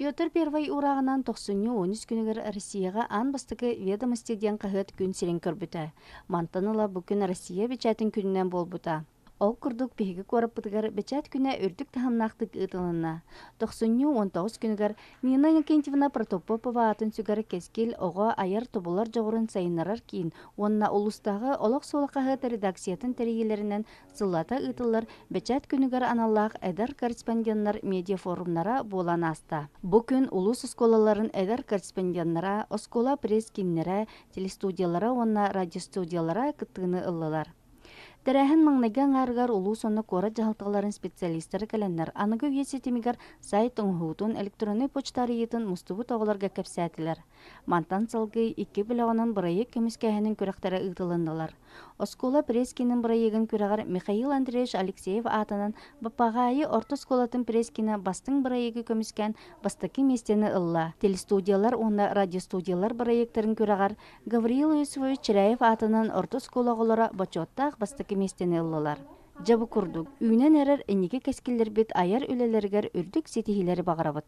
Петр Первый урағынан 90-13 күнігер Россияға ан бастықы ведомостеден қағыт күн сирен көрбіті. Мантаныла бүкін Россия бечәтін күнінен бол бұта. Ол күрдік бейгі көріп бұтығар бечәт күні үрдік тахамнақтық ұтылына. 90-19 күнігер Нина Никентьевна Протопопова атын сүгәрі кескел оға аяр тобылар жоғырын сайынарар кейін, онына ұлыстағы олық солықағы редакциятын тәрегелерінен сыллата ұтылар бечәт күнігер аналлақ әдір корреспонденттар медиафорумнара болан аста. Бұ күн ұлыс осколаларын әдір корреспонденттара, оскола пресс-киннері, телестудиялара, онына радиостудиялара кыттығыны ыллылар. Тәрәхін маңнаган аргар улу сонны кора жағалтығыларын специалистері кәләннер. Анығы үйесетемігер сайт ұңғуытын электронный почтары етін мұстыбы тоғыларға кәпсәтілер. Мантан салғы 2 білағынан бұрайы көміскәхінің көріқтері ұйтылындылар. Оскола прескінің бұрайығын көріғар Михаил Андреевич Алексеев атынан бапағайы орта сколатын прескіні бастың бұрайығы көміскән бастықы местені ылла. Телестудиялар, оны радиостудиялар бұрайықтарын көріғар Гавриил Иосифович Чиряев атынан орта сколағылары бачоттақ бастықы местені ыллалар. Жабы күрдік. Үйнен әрір әнеге кәскелер бет аяр өлелергер үрдік сетихилері бағарабыд.